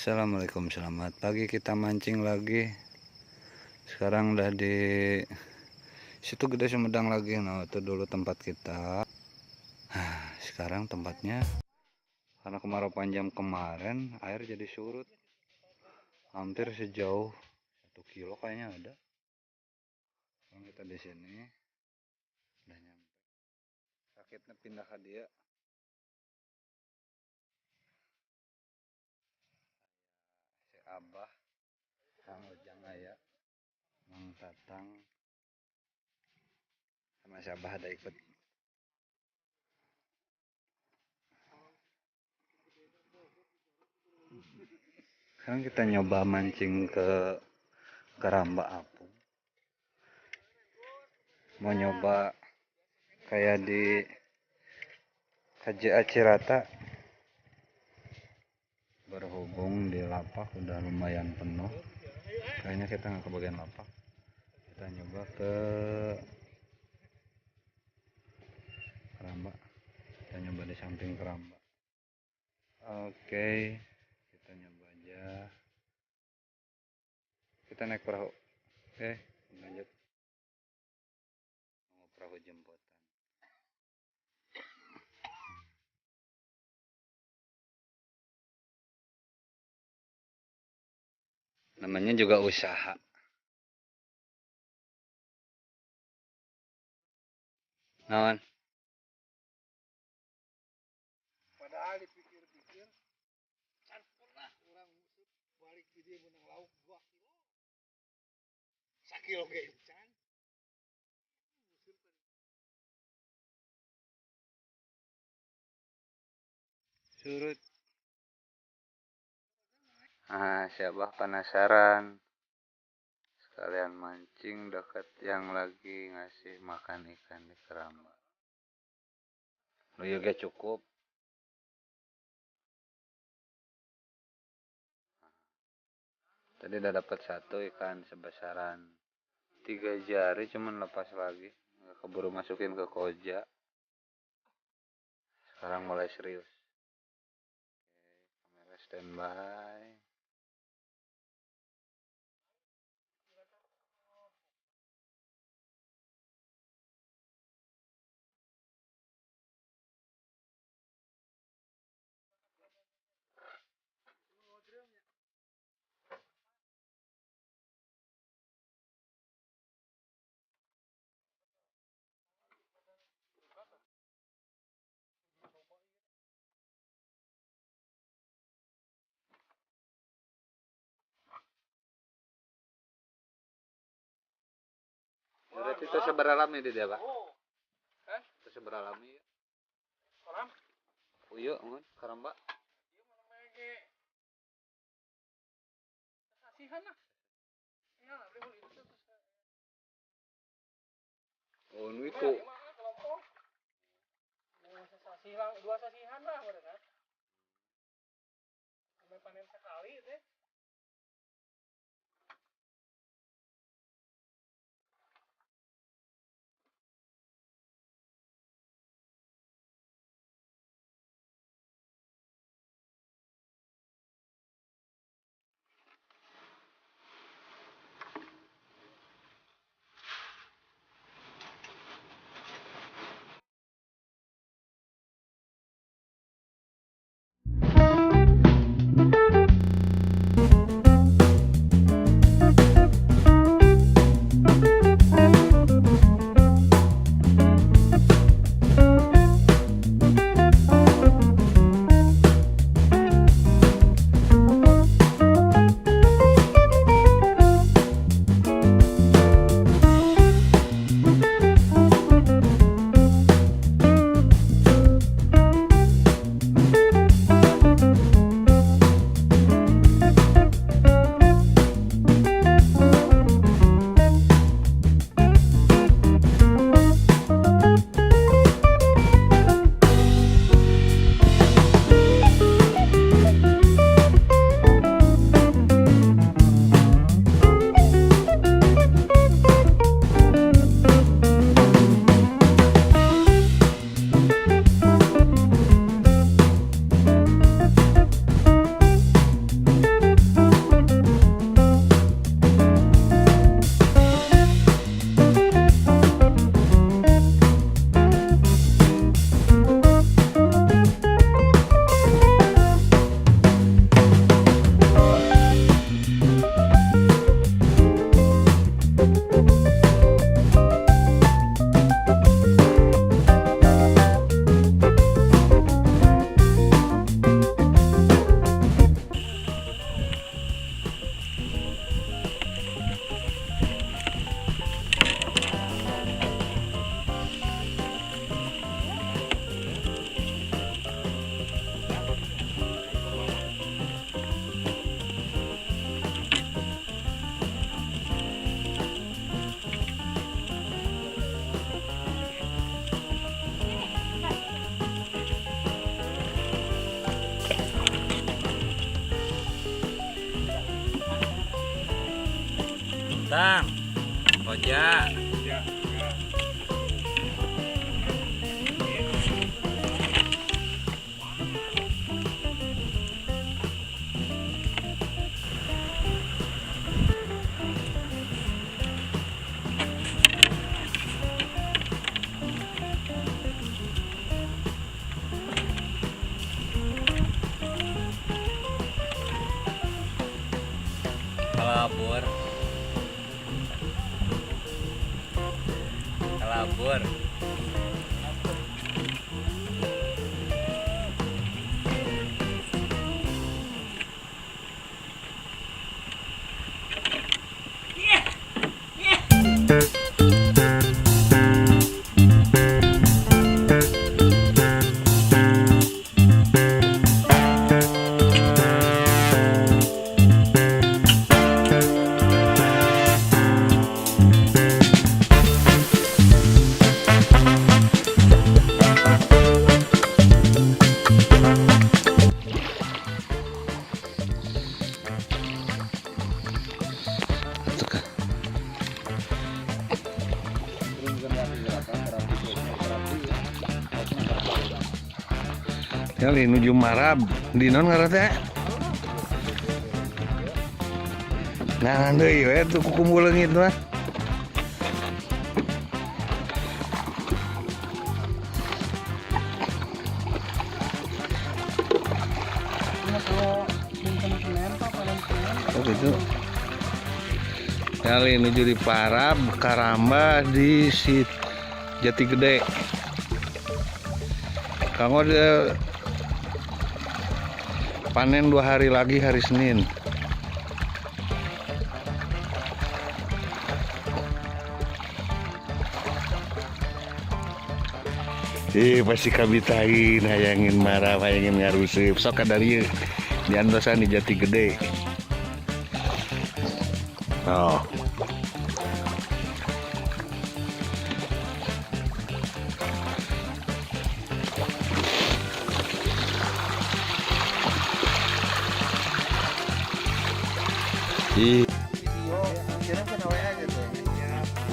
Assalamualaikum, selamat pagi. Kita mancing lagi. Sekarang udah di situ Gede Sumedang lagi. Nah, itu dulu tempat kita. Sekarang tempatnya karena kemarau panjang kemarin, air jadi surut. Hampir sejauh 1 kilo kayaknya ada. Sekarang kita di sini udah nyampe. Sakitnya pindah ke dia. Si Abah, Kang Ujang Aya, Mang Tatang, sama si Abah ada ikut. Sekarang kita nyoba mancing ke Keramba Apung. Mau nyoba kayak di KJA Cirata. Berhubung di lapak udah lumayan penuh, kayaknya kita nggak ke bagian lapak. Kita nyoba ke Keramba. Kita nyoba di samping Keramba. Oke, kita nyoba aja. Kita naik perahu. Oke, lanjut. Mau perahu jemputan. Namanya juga usaha. Nawan. Padahal dipikir-pikir, can pernah orang balik ke dia menang lauk 2 kilo. Sakilo ge can. Surut. Siapa penasaran? Sekalian mancing dekat yang lagi ngasih makan ikan di Keramba. Lu juga cukup. Tadi udah dapat satu ikan sebesaran 3 jari, cuman lepas lagi. Nggak keburu masukin ke koja. Sekarang mulai serius. Oke, kamera standby. Berarti itu seberapa lama di dia, Pak? Itu seberapa lama ya? Orang Uyo, ngun, Keramba. dia mana mege. Kasihan lah. Ya, beli itu terus. Oh, itu. Gimana kelompok? Dua sasihan lah udah kan. Sampai panen sekali teh. Tang, Koja. Kalabur. Kalabur. Kali nuju marab di non ngaranna teh. Nah, deui we tuh kuku leungit mah. Oh gitu. Kali nuju di Parab, Karamba di Jati Gede. Kamu ada panen 2 hari lagi, hari Senin. Pasti kabitain hayangin marah, hayangin ngaruseup. Sok ka dari diantosan di Jati Gede. Oh.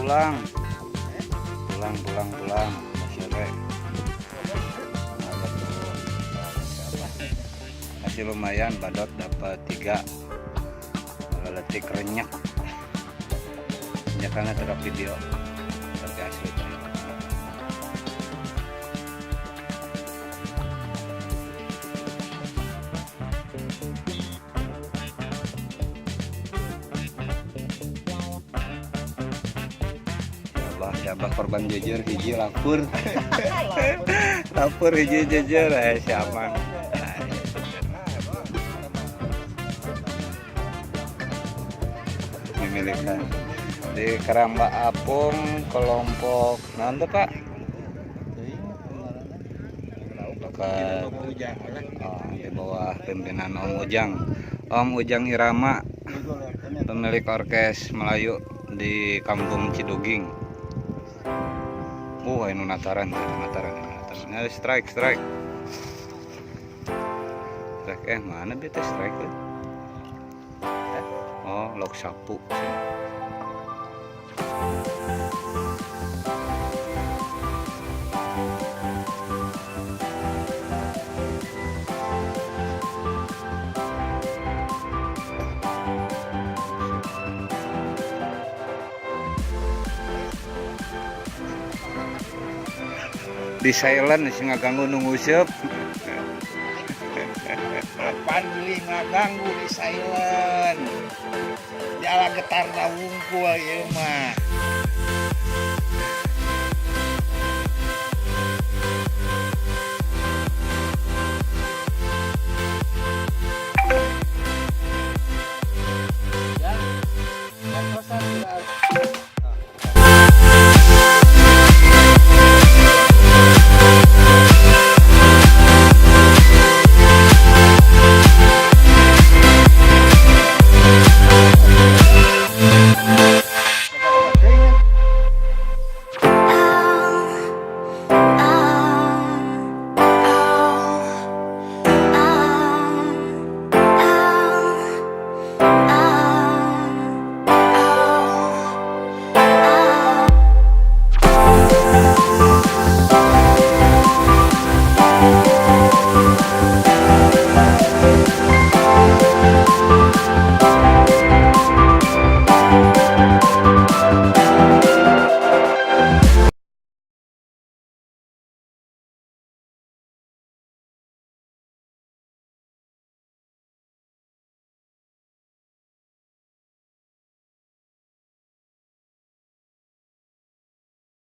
Pulang. Masih lumayan, badot dapat 3. Letik renyak. Karena terap video. Tapi asli tuh. Siapa korban jujur hiji lapur. Lapur hiji jujur siapa. Memiliki di Karamba Apung kelompok nanti Pak di bawah pimpinan Om Ujang Irama, pemilik orkes Melayu di Kampung Ciduging. Ini nataran. Ini strike. Mana beta strike? Oh, lok sapu. Di silent sih ngaganggu nunggu siap. Apaan beli ngaganggu di silent. Jala getar na wungkul ieu mah. Yang kosan